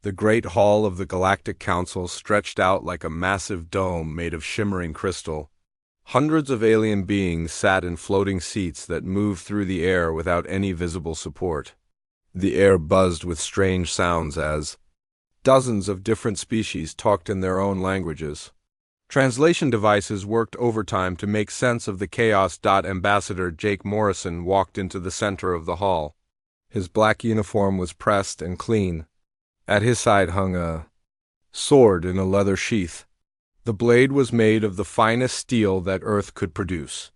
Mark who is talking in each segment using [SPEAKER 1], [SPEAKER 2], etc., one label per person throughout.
[SPEAKER 1] The great hall of the Galactic Council stretched out like a massive dome made of shimmering crystal. Hundreds of alien beings sat in floating seats that moved through the air without any visible support. The air buzzed with strange sounds as dozens of different species talked in their own languages. Translation devices worked overtime to make sense of the chaos. Ambassador Jake Morrison walked into the center of the hall. His black uniform was pressed and clean. At his side hung a sword in a leather sheath. The blade was made of the finest steel that Earth could produce.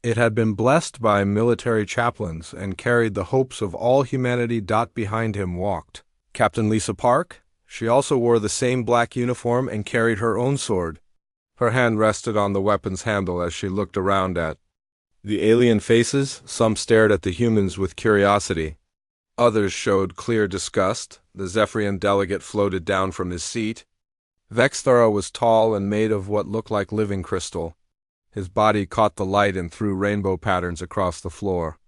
[SPEAKER 1] It had been blessed by military chaplains and carried the hopes of all humanity. Behind him walked Captain Lisa Park. She also wore the same black uniform and carried her own sword. Her hand rested on the weapon's handle as she looked around at the alien faces. Some stared at the humans with curiosity. Others showed clear disgust. The Zephyrian delegate floated down from his seat. Vexthara was tall and made of what looked like living crystal. His body caught the light and threw rainbow patterns across the floor.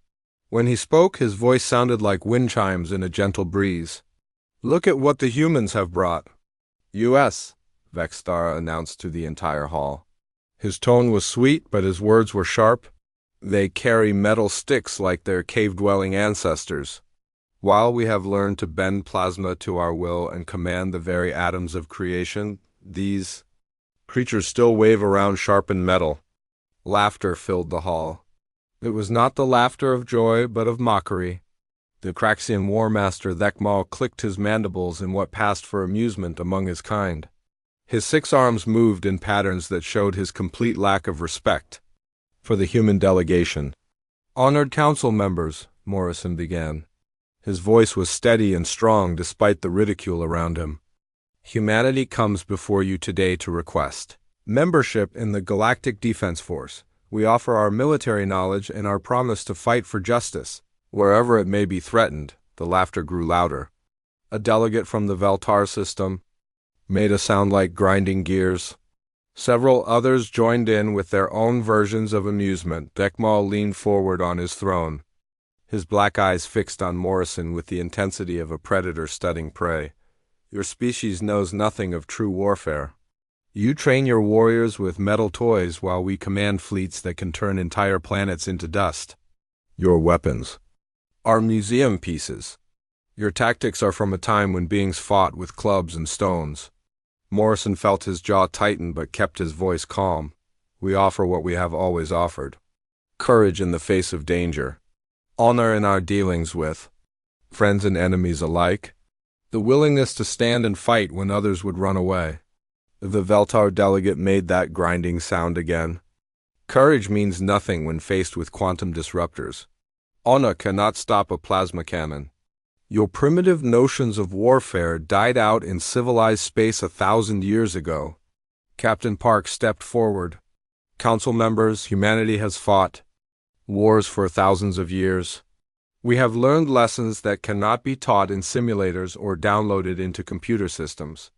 [SPEAKER 1] When he spoke, his voice sounded like wind chimes in a gentle breeze. "Look at what the humans have brought." "US," Vexthara announced to the entire hall. His tone was sweet, but his words were sharp. "They carry metal sticks like their cave-dwelling ancestors. While we have learned to bend plasma to our will and command the very atoms of creation, these creatures still wave around sharpened metal." Laughter filled the hall. It was not the laughter of joy, but of mockery. The Craxian War Master Thekmal clicked his mandibles in what passed for amusement among his kind. His 6 arms moved in patterns that showed his complete lack of respect for the human delegation. "Honored council members," Morrison began. His voice was steady and strong despite the ridicule around him. "Humanity comes before you today to request membership in the Galactic Defense Force. We offer our military knowledge and our promise to fight for justice, wherever it may be threatened." The laughter grew louder. A delegate from the Veltar system made a sound like grinding gears. Several others joined in with their own versions of amusement. Thekmal leaned forward on his throne, his black eyes fixed on Morrison with the intensity of a predator studying prey. "Your species knows nothing of true warfare. You train your warriors with metal toys while we command fleets that can turn entire planets into dust. Your weapons are museum pieces. Your tactics are from a time when beings fought with clubs and stones." Morrison felt his jaw tighten but kept his voice calm. "We offer what we have always offered. Courage in the face of danger. Honor in our dealings with friends and enemies alike. The willingness to stand and fight when others would run away." The Veltar delegate made that grinding sound again. "Courage means nothing when faced with quantum disruptors. Honor cannot stop a plasma cannon. Your primitive notions of warfare died out in civilized space 1,000 years ago." Captain Park stepped forward. "Council members, humanity has fought wars for thousands of years. We have learned lessons that cannot be taught in simulators or downloaded into computer systems.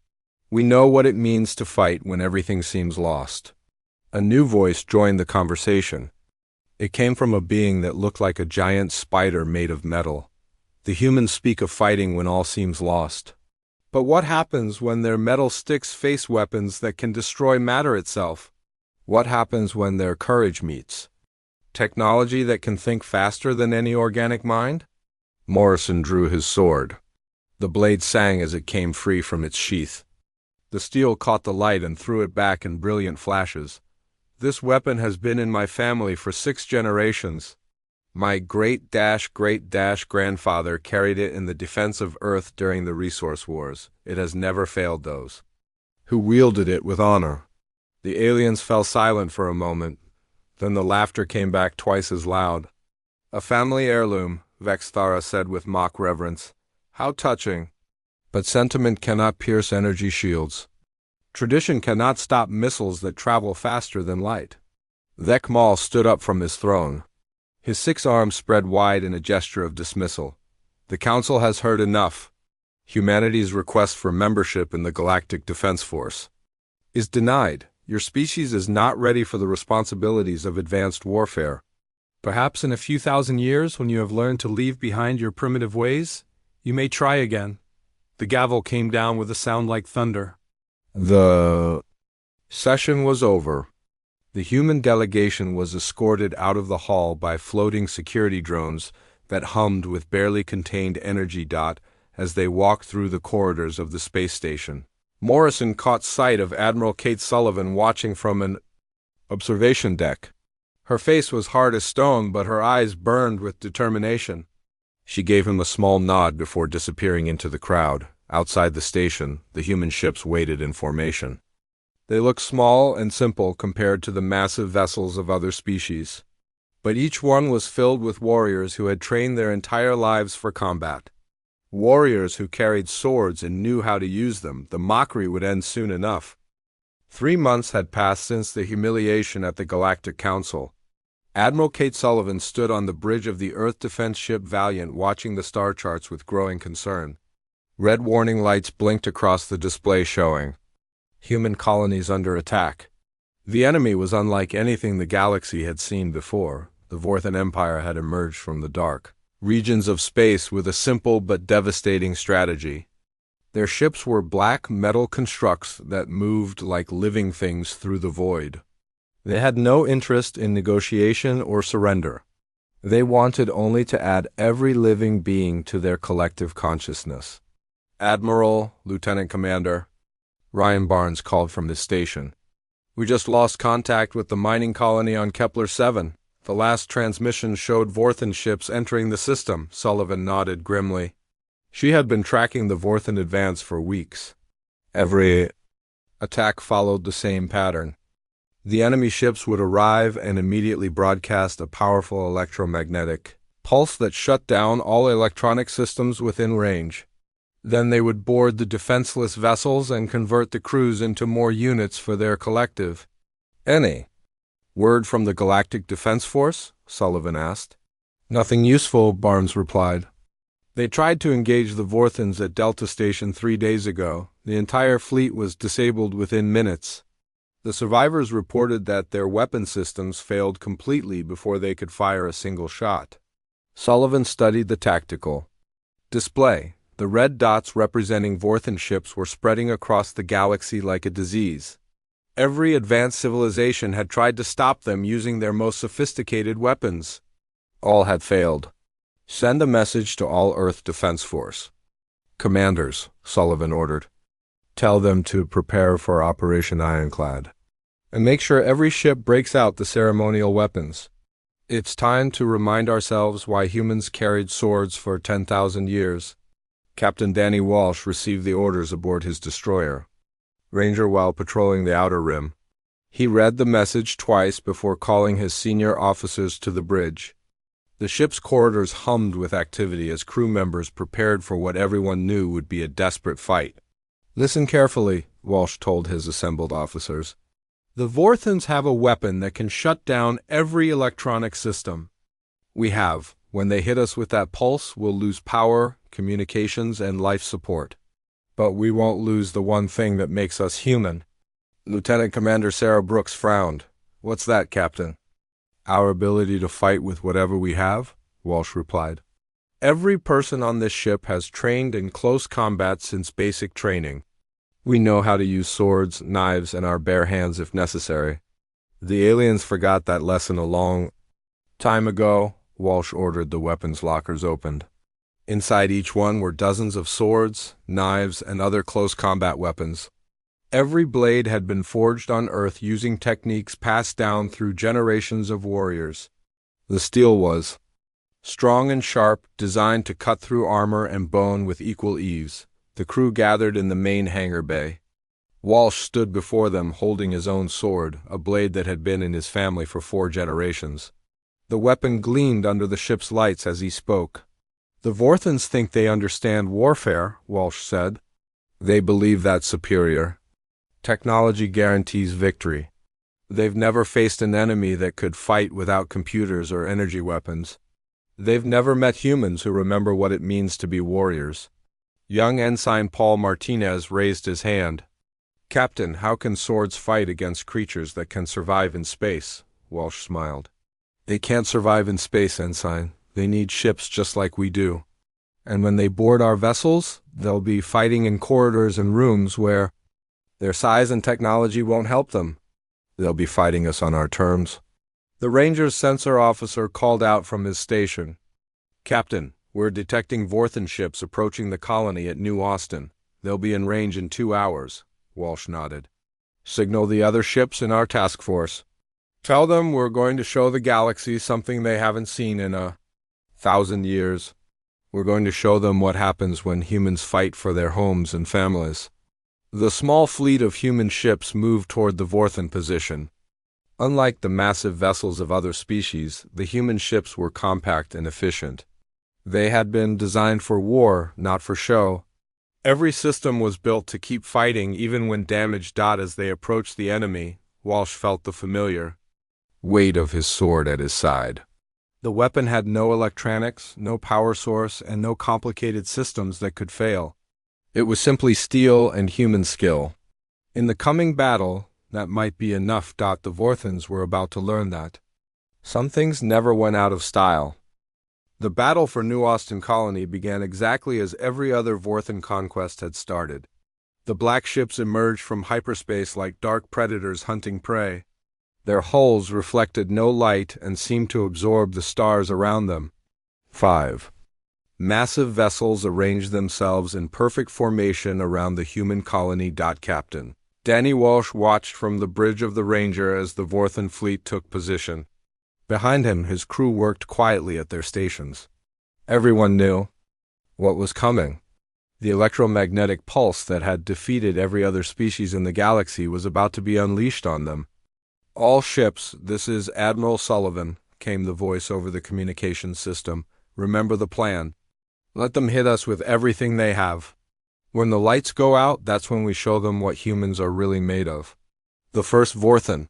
[SPEAKER 1] We know what it means to fight when everything seems lost." A new voice joined the conversation. It came from a being that looked like a giant spider made of metal. "The humans speak of fighting when all seems lost. But what happens when their metal sticks face weapons that can destroy matter itself? What happens when their courage meets technology that can think faster than any organic mind?" Morrison drew his sword. The blade sang as it came free from its sheath. The steel caught the light and threw it back in brilliant flashes. "This weapon has been in my family for 6 generations. My great-grandfather carried it in the defense of Earth during the resource wars. It has never failed those who wielded it with honor." The aliens fell silent for a moment. Then the laughter came back twice as loud. "A family heirloom," Vexthara said with mock reverence. "How touching. But sentiment cannot pierce energy shields. Tradition cannot stop missiles that travel faster than light." Thekmal stood up from his throne. His 6 arms spread wide in a gesture of dismissal. "The Council has heard enough. Humanity's request for membership in the Galactic Defense Force is denied. Your species is not ready for the responsibilities of advanced warfare. Perhaps in a few thousand years, when you have learned to leave behind your primitive ways, you may try again." The gavel came down with a sound like thunder. The session was over. The human delegation was escorted out of the hall by floating security drones that hummed with barely contained energy as they walked through the corridors of the space station. Morrison caught sight of Admiral Kate Sullivan watching from an observation deck. Her face was hard as stone, but her eyes burned with determination. She gave him a small nod before disappearing into the crowd. Outside the station, the human ships waited in formation. They looked small and simple compared to the massive vessels of other species, but each one was filled with warriors who had trained their entire lives for combat. Warriors who carried swords and knew how to use them. The mockery would end soon enough. 3 months had passed since the humiliation at the Galactic Council. Admiral Kate Sullivan stood on the bridge of the Earth defense ship Valiant, watching the star charts with growing concern. Red warning lights blinked across the display, showing human colonies under attack. The enemy was unlike anything the galaxy had seen before. The Vorthan Empire had emerged from the dark regions of space with a simple but devastating strategy. Their ships were black metal constructs that moved like living things through the void. They had no interest in negotiation or surrender. They wanted only to add every living being to their collective consciousness. "Admiral, Lieutenant Commander," Ryan Barnes called from his station. "We just lost contact with the mining colony on Kepler 7. The last transmission showed Vorthan ships entering the system." Sullivan nodded grimly. She had been tracking the Vorthan advance for weeks. Every attack followed the same pattern. The enemy ships would arrive and immediately broadcast a powerful electromagnetic pulse that shut down all electronic systems within range. Then they would board the defenseless vessels and convert the crews into more units for their collective. "Any word from the Galactic Defense Force?" Sullivan asked. "Nothing useful," Barnes replied. "They tried to engage the Vorthans at Delta Station 3 days ago. The entire fleet was disabled within minutes. The survivors reported that their weapon systems failed completely before they could fire a single shot." Sullivan studied the tactical display. The red dots representing Vorthan ships were spreading across the galaxy like a disease. Every advanced civilization had tried to stop them using their most sophisticated weapons. All had failed. "Send a message to all Earth Defense Force commanders," Sullivan ordered. "Tell them to prepare for Operation Ironclad. And make sure every ship breaks out the ceremonial weapons. It's time to remind ourselves why humans carried swords for 10,000 years." Captain Danny Walsh received the orders aboard his destroyer Ranger while patrolling the Outer Rim. He read the message twice before calling his senior officers to the bridge. The ship's corridors hummed with activity as crew members prepared for what everyone knew would be a desperate fight. "Listen carefully," Walsh told his assembled officers. "The Vorthans have a weapon that can shut down every electronic system. We have. When they hit us with that pulse, we'll lose power, communications, and life support. But we won't lose the one thing that makes us human." Lieutenant Commander Sarah Brooks frowned. "What's that, Captain?" "Our ability to fight with whatever we have," Walsh replied. "Every person on this ship has trained in close combat since basic training. We know how to use swords, knives, and our bare hands if necessary. The aliens forgot that lesson a long time ago." Walsh ordered the weapons lockers opened. Inside each one were dozens of swords, knives, and other close combat weapons. Every blade had been forged on Earth using techniques passed down through generations of warriors. The steel was strong and sharp, designed to cut through armor and bone with equal ease. The crew gathered in the main hangar bay. Walsh stood before them holding his own sword, a blade that had been in his family for 4 generations. The weapon gleamed under the ship's lights as he spoke. "The Vorthans think they understand warfare," Walsh said. "They believe that's superior. Technology guarantees victory. They've never faced an enemy that could fight without computers or energy weapons. They've never met humans who remember what it means to be warriors." Young Ensign Paul Martinez raised his hand. "Captain, how can swords fight against creatures that can survive in space?" Walsh smiled. "They can't survive in space, Ensign. They need ships just like we do. And when they board our vessels, they'll be fighting in corridors and rooms where their size and technology won't help them. They'll be fighting us on our terms. The Ranger's sensor officer called out from his station. Captain, we're detecting Vorthan ships approaching the colony at New Austin. They'll be in range in 2 hours. Walsh nodded. Signal the other ships in our task force. Tell them we're going to show the galaxy something they haven't seen in 1,000 years. We're going to show them what happens when humans fight for their homes and families. The small fleet of human ships moved toward the Vorthan position. Unlike the massive vessels of other species, the human ships were compact and efficient. They had been designed for war, not for show. Every system was built to keep fighting even when damaged. As they approached the enemy, Walsh felt the familiar weight of his sword at his side. The weapon had no electronics, no power source, and no complicated systems that could fail. It was simply steel and human skill. In the coming battle, that might be enough. The Vorthans were about to learn that some things never went out of style. The battle for New Austin Colony began exactly as every other Vorthan conquest had started. The black ships emerged from hyperspace like dark predators hunting prey. Their hulls reflected no light and seemed to absorb the stars around them. 5. Massive vessels arranged themselves in perfect formation around the human colony. Captain Danny Walsh watched from the bridge of the Ranger as the Vorthan fleet took position. Behind him, his crew worked quietly at their stations. Everyone knew what was coming. The electromagnetic pulse that had defeated every other species in the galaxy was about to be unleashed on them. All ships, this is Admiral Sullivan, came the voice over the communications system. Remember the plan. Let them hit us with everything they have. When the lights go out, that's when we show them what humans are really made of. The first Vorthan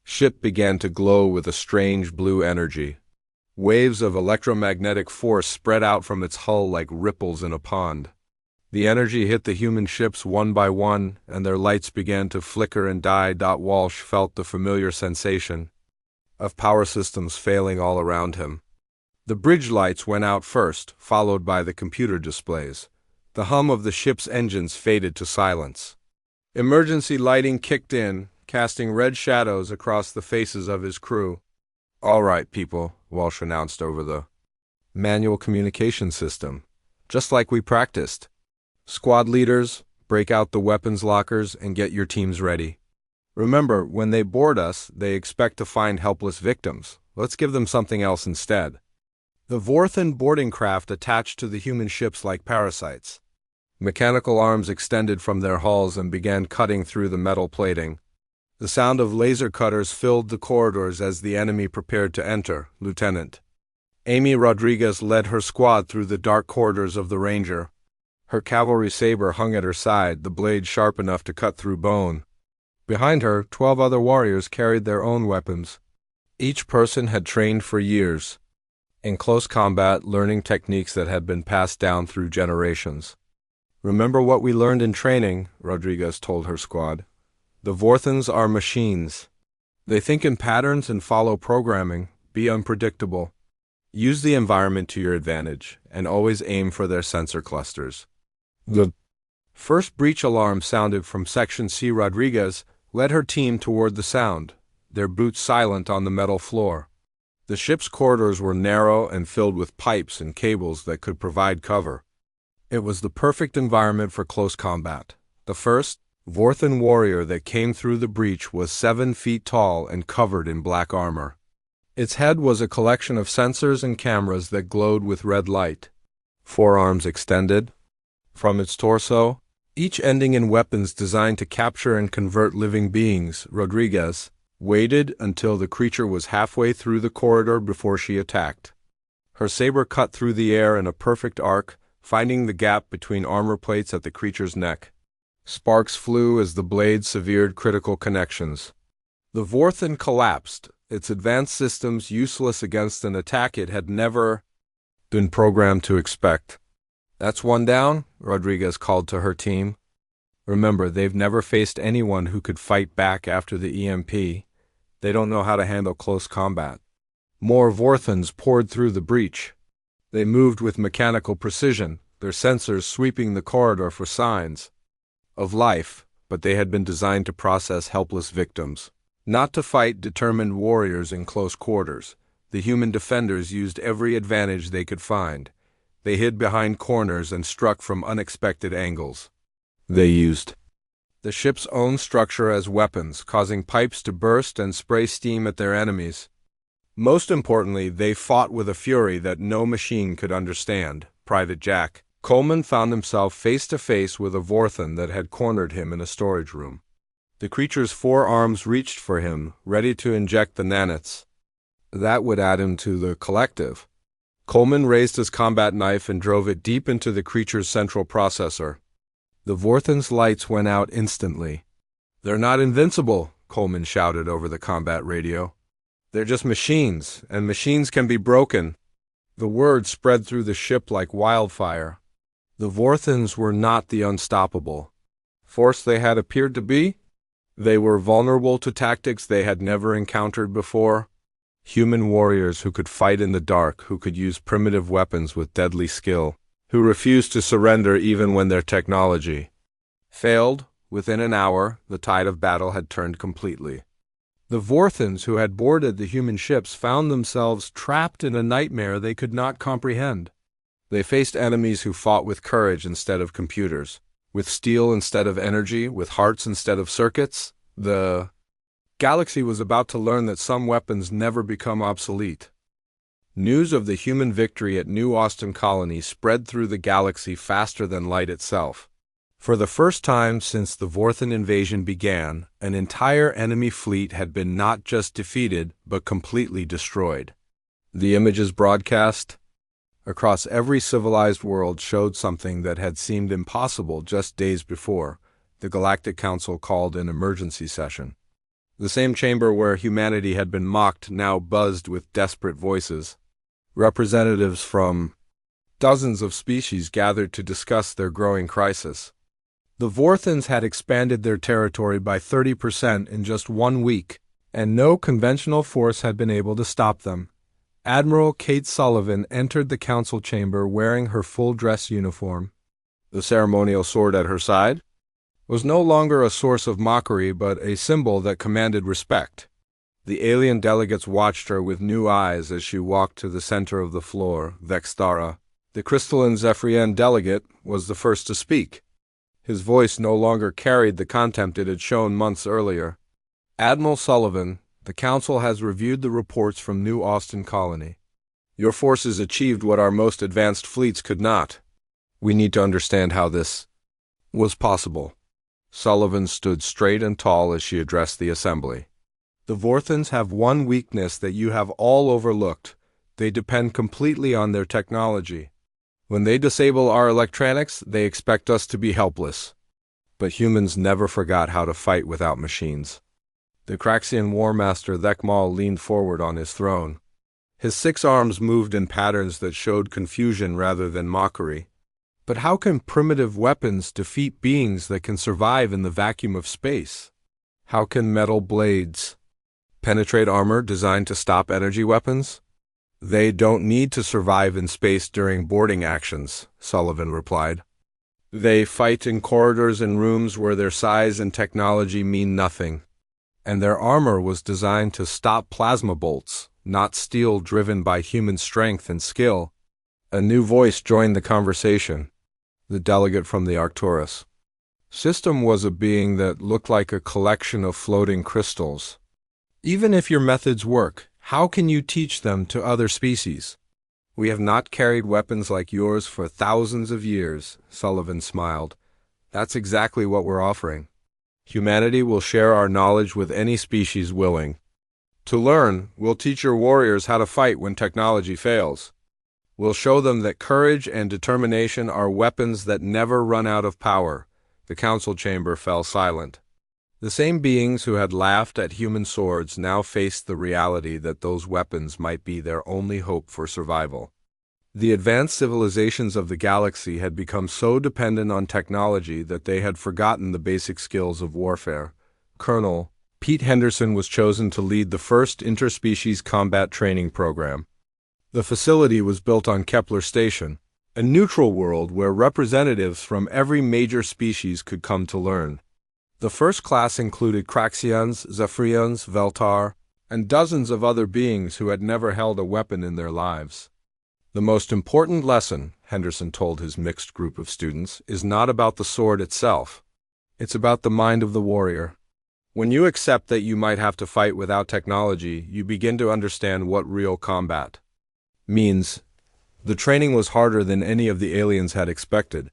[SPEAKER 1] ship began to glow with a strange blue energy. Waves of electromagnetic force spread out from its hull like ripples in a pond. The energy hit the human ships one by one, and their lights began to flicker and die. Walsh felt the familiar sensation of power systems failing all around him. The bridge lights went out first, followed by the computer displays. The hum of the ship's engines faded to silence. Emergency lighting kicked in, casting red shadows across the faces of his crew. All right, people, Walsh announced over the manual communication system. Just like we practiced. Squad leaders, break out the weapons lockers and get your teams ready. Remember, when they board us, they expect to find helpless victims. Let's give them something else instead. The Vorthan boarding craft attached to the human ships like parasites. Mechanical arms extended from their hulls and began cutting through the metal plating. The sound of laser cutters filled the corridors as the enemy prepared to enter. Lieutenant Amy Rodriguez led her squad through the dark corridors of the Ranger. Her cavalry saber hung at her side, the blade sharp enough to cut through bone. Behind her, 12 other warriors carried their own weapons. Each person had trained for years in close combat, learning techniques that had been passed down through generations. Remember what we learned in training, Rodriguez told her squad. The Vorthans are machines. They think in patterns and follow programming. Be unpredictable. Use the environment to your advantage, and always aim for their sensor clusters. The first breach alarm sounded from Section C. Rodriguez led her team toward the sound, their boots silent on the metal floor. The ship's corridors were narrow and filled with pipes and cables that could provide cover. It was the perfect environment for close combat. The first Vorthan warrior that came through the breach was 7 feet tall and covered in black armor. Its head was a collection of sensors and cameras that glowed with red light. Forearms extended from its torso, each ending in weapons designed to capture and convert living beings. Rodriguez waited until the creature was halfway through the corridor before she attacked. Her saber cut through the air in a perfect arc, finding the gap between armor plates at the creature's neck. Sparks flew as the blade severed critical connections. The Vorthan collapsed, its advanced systems useless against an attack it had never been programmed to expect. That's one down, Rodriguez called to her team. Remember, they've never faced anyone who could fight back after the EMP. They don't know how to handle close combat. More Vorthans poured through the breach. They moved with mechanical precision, their sensors sweeping the corridor for signs of life, but they had been designed to process helpless victims, not to fight determined warriors in close quarters. The human defenders used every advantage they could find. They hid behind corners and struck from unexpected angles. They used the ship's own structure as weapons, causing pipes to burst and spray steam at their enemies. Most importantly, they fought with a fury that no machine could understand. Private Jack Coleman found himself face to face with a Vorthan that had cornered him in a storage room. The creature's 4 arms reached for him, ready to inject the nanites. That would add him to the collective. Coleman raised his combat knife and drove it deep into the creature's central processor. The Vorthan's lights went out instantly. "They're not invincible," Coleman shouted over the combat radio. "They're just machines, and machines can be broken." The word spread through the ship like wildfire. The Vorthans were not the unstoppable force they had appeared to be. They were vulnerable to tactics they had never encountered before. Human warriors who could fight in the dark, who could use primitive weapons with deadly skill, who refused to surrender even when their technology failed. Within an hour, the tide of battle had turned completely. The Vorthans who had boarded the human ships found themselves trapped in a nightmare they could not comprehend. They faced enemies who fought with courage instead of computers, with steel instead of energy, with hearts instead of circuits. The galaxy was about to learn that some weapons never become obsolete. News of the human victory at New Austin Colony spread through the galaxy faster than light itself. For the first time since the Vorthan invasion began, an entire enemy fleet had been not just defeated, but completely destroyed. The images broadcast across every civilized world showed something that had seemed impossible just days before. The Galactic Council called an emergency session. The same chamber where humanity had been mocked now buzzed with desperate voices. Representatives from dozens of species gathered to discuss their growing crisis. The Vorthans had expanded their territory by 30% in just 1 week, and no conventional force had been able to stop them. Admiral Kate Sullivan entered the council chamber wearing her full-dress uniform. The ceremonial sword at her side was no longer a source of mockery but a symbol that commanded respect. The alien delegates watched her with new eyes as she walked to the center of the floor. Vexthara, the crystalline Zephyrian delegate, was the first to speak. His voice no longer carried the contempt it had shown months earlier. "Admiral Sullivan, the Council has reviewed the reports from New Austin Colony. Your forces achieved what our most advanced fleets could not. We need to understand how this was possible." Sullivan stood straight and tall as she addressed the assembly. "The Vorthans have one weakness that you have all overlooked. They depend completely on their technology. When they disable our electronics, they expect us to be helpless. But humans never forgot how to fight without machines." The Craxian War Master Thekmal leaned forward on his throne. His 6 arms moved in patterns that showed confusion rather than mockery. But how can primitive weapons defeat beings that can survive in the vacuum of space? How can metal blades penetrate armor designed to stop energy weapons? "They don't need to survive in space during boarding actions," Sullivan replied. "They fight in corridors and rooms where their size and technology mean nothing. And their armor was designed to stop plasma bolts, not steel driven by human strength and skill." A new voice joined the conversation. The delegate from the Arcturus system was a being that looked like a collection of floating crystals. "Even if your methods work, how can you teach them to other species?" "We have not carried weapons like yours for thousands of years," Sullivan smiled. "That's exactly what we're offering. Humanity will share our knowledge with any species willing to learn. We'll teach your warriors how to fight when technology fails. We'll show them that courage and determination are weapons that never run out of power." The council chamber fell silent. The same beings who had laughed at human swords now faced the reality that those weapons might be their only hope for survival. The advanced civilizations of the galaxy had become so dependent on technology that they had forgotten the basic skills of warfare. Colonel Pete Henderson was chosen to lead the first interspecies combat training program. The facility was built on Kepler Station, a neutral world where representatives from every major species could come to learn. The first class included Craxians, Zephyrians, Veltar, and dozens of other beings who had never held a weapon in their lives. The most important lesson, Henderson told his mixed group of students, is not about the sword itself. It's about the mind of the warrior. When you accept that you might have to fight without technology, you begin to understand what real combat means. The training was harder than any of the aliens had expected.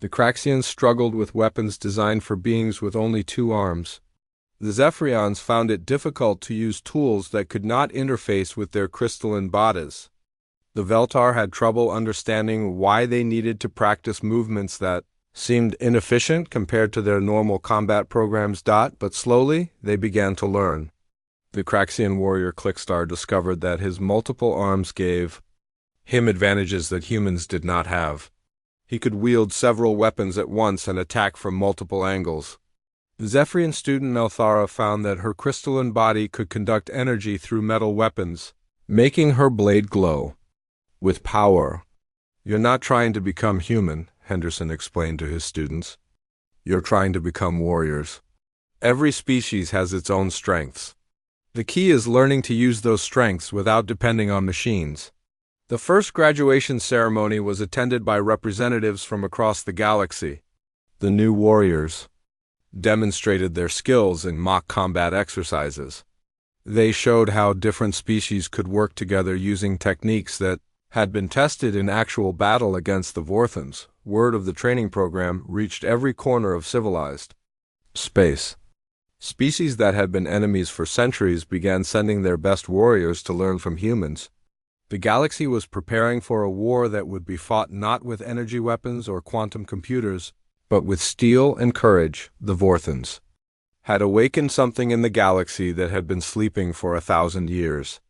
[SPEAKER 1] The Craxians struggled with weapons designed for beings with only 2 arms. The Zephyrians found it difficult to use tools that could not interface with their crystalline bodies. The Veltar had trouble understanding why they needed to practice movements that seemed inefficient compared to their normal combat programs. But slowly, they began to learn. The Craxian warrior Clickstar discovered that his multiple arms gave him advantages that humans did not have. He could wield several weapons at once and attack from multiple angles. The Zephyrian student Melthara found that her crystalline body could conduct energy through metal weapons, making her blade glow with power. "You're not trying to become human," Henderson explained to his students. "You're trying to become warriors. Every species has its own strengths. The key is learning to use those strengths without depending on machines." The first graduation ceremony was attended by representatives from across the galaxy. The new warriors demonstrated their skills in mock combat exercises. They showed how different species could work together using techniques that had been tested in actual battle against the Vorthans. Word of the training program reached every corner of civilized space. Species that had been enemies for centuries began sending their best warriors to learn from humans. The galaxy was preparing for a war that would be fought not with energy weapons or quantum computers, but with steel and courage. The Vorthans had awakened something in the galaxy that had been sleeping for 1,000 years.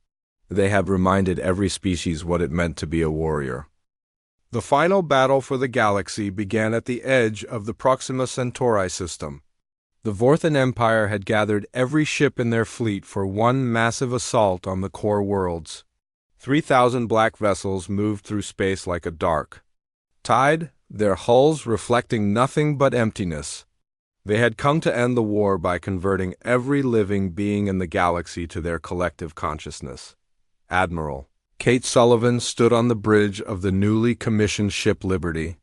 [SPEAKER 1] They had reminded every species what it meant to be a warrior. The final battle for the galaxy began at the edge of the Proxima Centauri system. The Vorthan Empire had gathered every ship in their fleet for one massive assault on the core worlds. 3,000 black vessels moved through space like a dark tide, their hulls reflecting nothing but emptiness. They had come to end the war by converting every living being in the galaxy to their collective consciousness. Admiral Kate Sullivan stood on the bridge of the newly commissioned ship Liberty.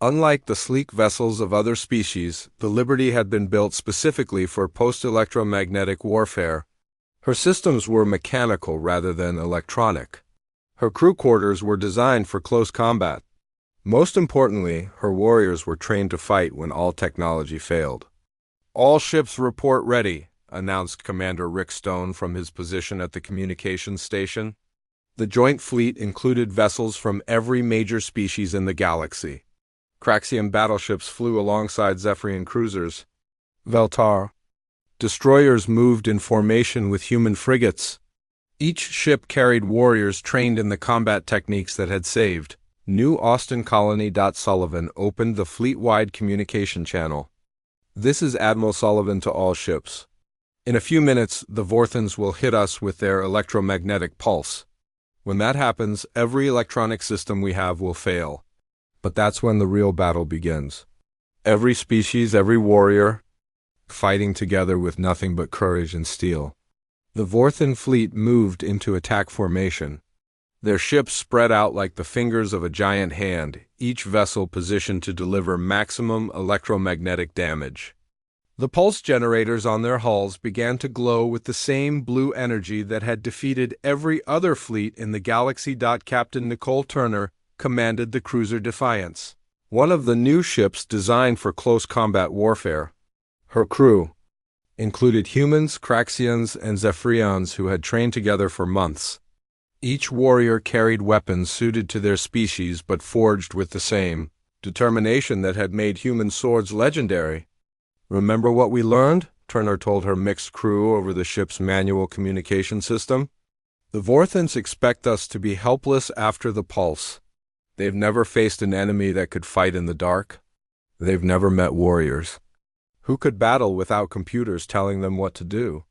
[SPEAKER 1] Unlike the sleek vessels of other species, the Liberty had been built specifically for post-electromagnetic warfare. Her systems were mechanical rather than electronic. Her crew quarters were designed for close combat. Most importantly, her warriors were trained to fight when all technology failed. "All ships report ready," announced Commander Rick Stone from his position at the communications station. The joint fleet included vessels from every major species in the galaxy. Craxian battleships flew alongside Zephyrian cruisers. Veltar destroyers moved in formation with human frigates. Each ship carried warriors trained in the combat techniques that had saved. New Austin Colony. Sullivan opened the fleet-wide communication channel. "This is Admiral Sullivan to all ships. In a few minutes, the Vorthans will hit us with their electromagnetic pulse. When that happens, every electronic system we have will fail. But that's when the real battle begins. Every species, every warrior, fighting together with nothing but courage and steel." The Vorthan fleet moved into attack formation. Their ships spread out like the fingers of a giant hand, each vessel positioned to deliver maximum electromagnetic damage. The pulse generators on their hulls began to glow with the same blue energy that had defeated every other fleet in the galaxy. Captain Nicole Turner commanded the cruiser Defiance, one of the new ships designed for close combat warfare. Her crew included humans, Craxians, and Zephyrians who had trained together for months. Each warrior carried weapons suited to their species but forged with the same determination that had made human swords legendary. "Remember what we learned?" Turner told her mixed crew over the ship's manual communication system. "The Vorthans expect us to be helpless after the pulse. They've never faced an enemy that could fight in the dark. They've never met warriors who could battle without computers telling them what to do.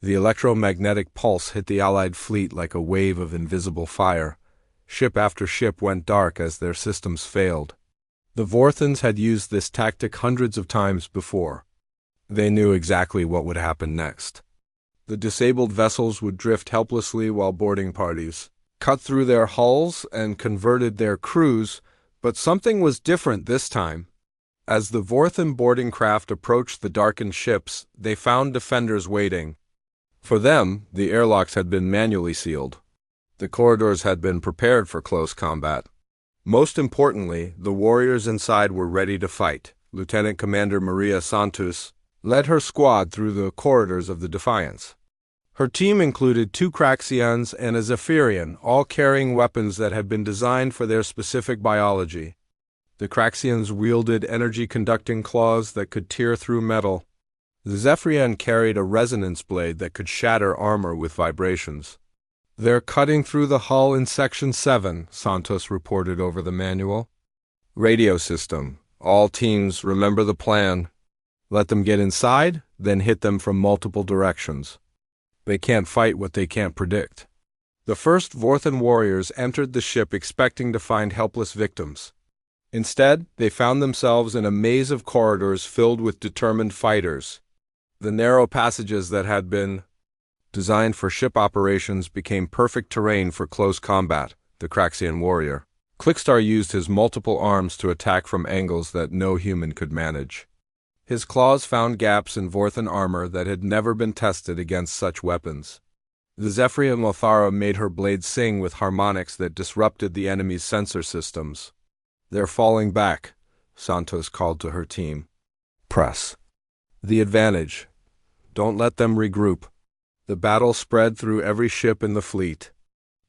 [SPEAKER 1] The electromagnetic pulse hit the Allied fleet like a wave of invisible fire. Ship after ship went dark as their systems failed. The Vorthons had used this tactic hundreds of times before. They knew exactly what would happen next. The disabled vessels would drift helplessly while boarding parties cut through their hulls and converted their crews, but something was different this time. As the Vorthon boarding craft approached the darkened ships, they found defenders waiting. For them, the airlocks had been manually sealed. The corridors had been prepared for close combat. Most importantly, the warriors inside were ready to fight. Lieutenant Commander Maria Santos led her squad through the corridors of the Defiance. Her team included 2 Craxians and a Zephyrian, all carrying weapons that had been designed for their specific biology. The Craxians wielded energy-conducting claws that could tear through metal. The Zephyrian carried a resonance blade that could shatter armor with vibrations. "They're cutting through the hull in Section 7, Santos reported over the manual. "Radio system. All teams, remember the plan. Let them get inside, then hit them from multiple directions. They can't fight what they can't predict." The first Vorthon warriors entered the ship expecting to find helpless victims. Instead, they found themselves in a maze of corridors filled with determined fighters. The narrow passages that had been designed for ship operations became perfect terrain for close combat. The Craxian warrior Clickstar used his multiple arms to attack from angles that no human could manage. His claws found gaps in Vorthon armor that had never been tested against such weapons. The Zephyrian Lothara made her blades sing with harmonics that disrupted the enemy's sensor systems. "They're falling back," Santos called to her team. "Press the advantage. Don't let them regroup." The battle spread through every ship in the fleet.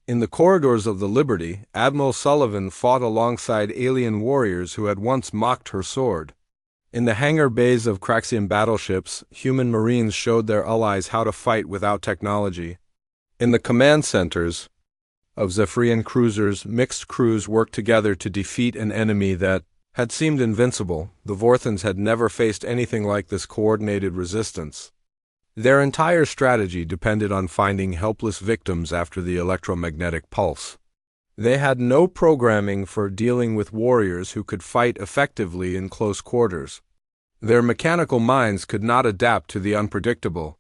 [SPEAKER 1] In the corridors of the Liberty, Admiral Sullivan fought alongside alien warriors who had once mocked her sword. In the hangar bays of Craxian battleships, human marines showed their allies how to fight without technology. In the command centers of Zephyrian cruisers, mixed crews worked together to defeat an enemy that had seemed invincible. The Vorthons had never faced anything like this coordinated resistance. Their entire strategy depended on finding helpless victims after the electromagnetic pulse. They had no programming for dealing with warriors who could fight effectively in close quarters. Their mechanical minds could not adapt to the unpredictable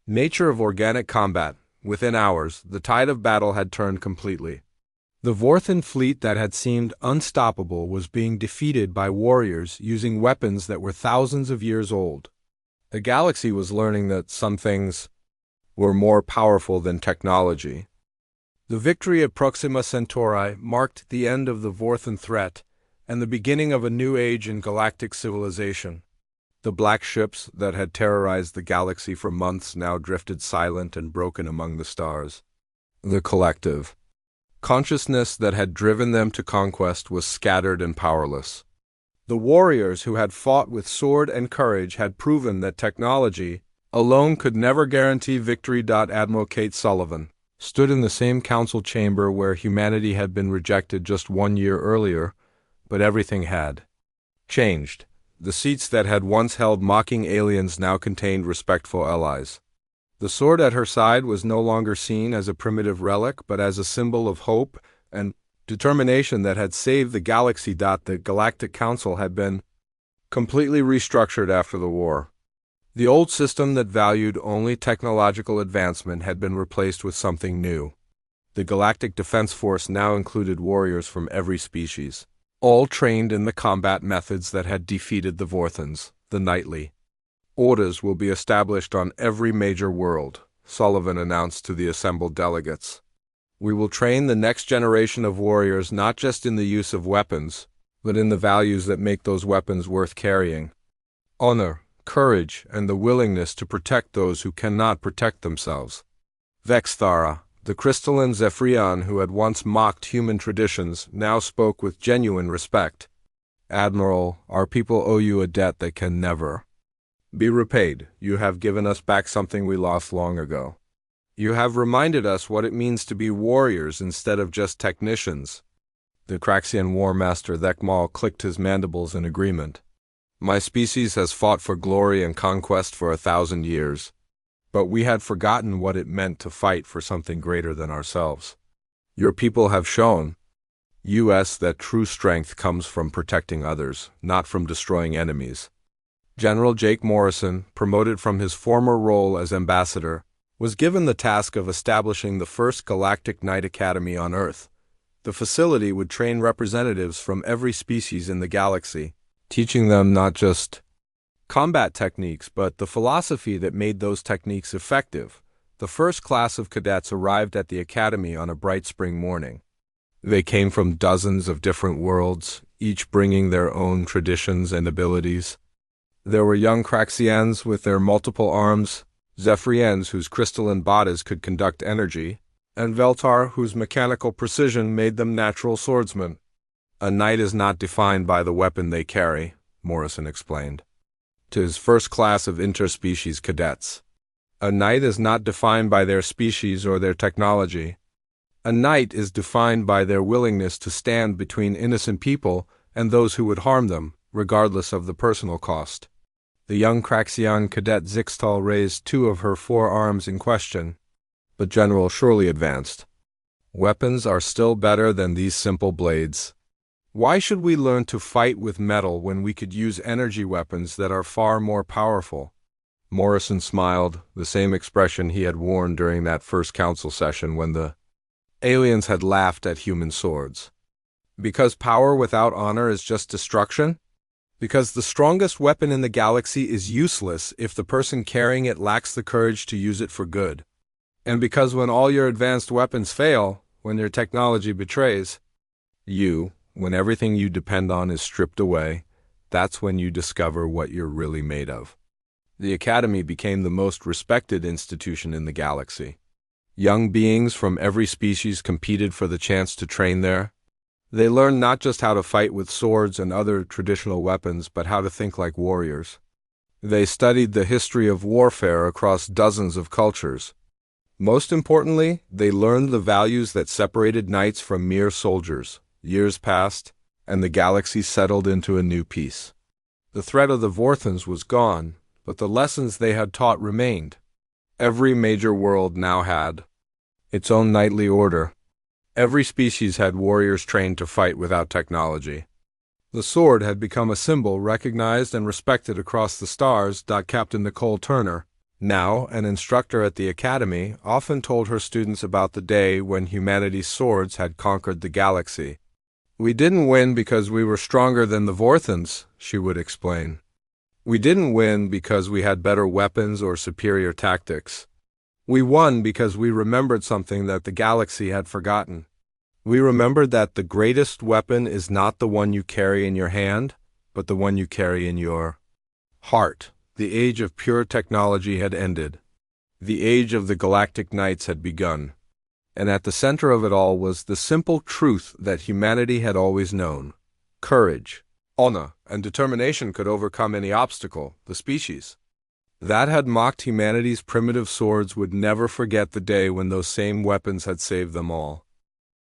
[SPEAKER 1] nature of organic combat. Within hours, the tide of battle had turned completely. The Vorthon fleet that had seemed unstoppable was being defeated by warriors using weapons that were thousands of years old. The galaxy was learning that some things were more powerful than technology. The victory at Proxima Centauri marked the end of the Vorthon threat and the beginning of a new age in galactic civilization. The black ships that had terrorized the galaxy for months now drifted silent and broken among the stars. The collective consciousness that had driven them to conquest was scattered and powerless. The warriors who had fought with sword and courage had proven that technology alone could never guarantee victory. Admiral Kate Sullivan stood in the same council chamber where humanity had been rejected just 1 year earlier, but everything had changed. The seats that had once held mocking aliens now contained respectful allies. The sword at her side was no longer seen as a primitive relic, but as a symbol of hope and determination that had saved the galaxy. The Galactic Council had been completely restructured after the war. The old system that valued only technological advancement had been replaced with something new. The Galactic Defense Force now included warriors from every species, all trained in the combat methods that had defeated the Vorthons. The nightly orders will be established on every major world, Sullivan announced to the assembled delegates. We will train the next generation of warriors not just in the use of weapons, but in the values that make those weapons worth carrying. Honor, courage, and the willingness to protect those who cannot protect themselves. Vexthara, the crystalline Zephyrian who had once mocked human traditions, now spoke with genuine respect. Admiral, our people owe you a debt that can never be repaid. You have given us back something we lost long ago. You have reminded us what it means to be warriors instead of just technicians. The Craxian War Master Thekmal clicked his mandibles in agreement. My species has fought for glory and conquest for 1,000 years. But we had forgotten what it meant to fight for something greater than ourselves. Your people have shown, U.S., that true strength comes from protecting others, not from destroying enemies. General Jake Morrison, promoted from his former role as ambassador, was given the task of establishing the first Galactic Knight Academy on Earth. The facility would train representatives from every species in the galaxy, teaching them not just combat techniques, but the philosophy that made those techniques effective. The first class of cadets arrived at the academy on a bright spring morning. They came from dozens of different worlds, each bringing their own traditions and abilities. There were young Craxians with their multiple arms, Zephyrians whose crystalline bodies could conduct energy, and Veltar whose mechanical precision made them natural swordsmen. A knight is not defined by the weapon they carry, Morrison explained to his first class of interspecies cadets. A knight is not defined by their species or their technology. A knight is defined by their willingness to stand between innocent people and those who would harm them, regardless of the personal cost. The young Craxian cadet Zixtal raised 2 of her 4 arms in question, but General Shirley advanced. Weapons are still better than these simple blades. Why should we learn to fight with metal when we could use energy weapons that are far more powerful? Morrison smiled, the same expression he had worn during that first council session when the aliens had laughed at human swords. Because power without honor is just destruction? Because the strongest weapon in the galaxy is useless if the person carrying it lacks the courage to use it for good. And because when all your advanced weapons fail, when your technology betrays you, when everything you depend on is stripped away, that's when you discover what you're really made of. The Academy became the most respected institution in the galaxy. Young beings from every species competed for the chance to train there. They learned not just how to fight with swords and other traditional weapons, but how to think like warriors. They studied the history of warfare across dozens of cultures. Most importantly, they learned the values that separated knights from mere soldiers. Years passed, and the galaxy settled into a new peace. The threat of the Vorthans was gone, but the lessons they had taught remained. Every major world now had its own knightly order. Every species had warriors trained to fight without technology. The sword had become a symbol recognized and respected across the stars. Captain Nicole Turner, now an instructor at the Academy, often told her students about the day when humanity's swords had conquered the galaxy. "We didn't win because we were stronger than the Vorthans," she would explain. "We didn't win because we had better weapons or superior tactics. We won because we remembered something that the galaxy had forgotten. We remembered that the greatest weapon is not the one you carry in your hand, but the one you carry in your heart." The age of pure technology had ended. The age of the Galactic Knights had begun. And at the center of it all was the simple truth that humanity had always known. Courage, honor, and determination could overcome any obstacle. The species that had mocked humanity's primitive swords would never forget the day when those same weapons had saved them all.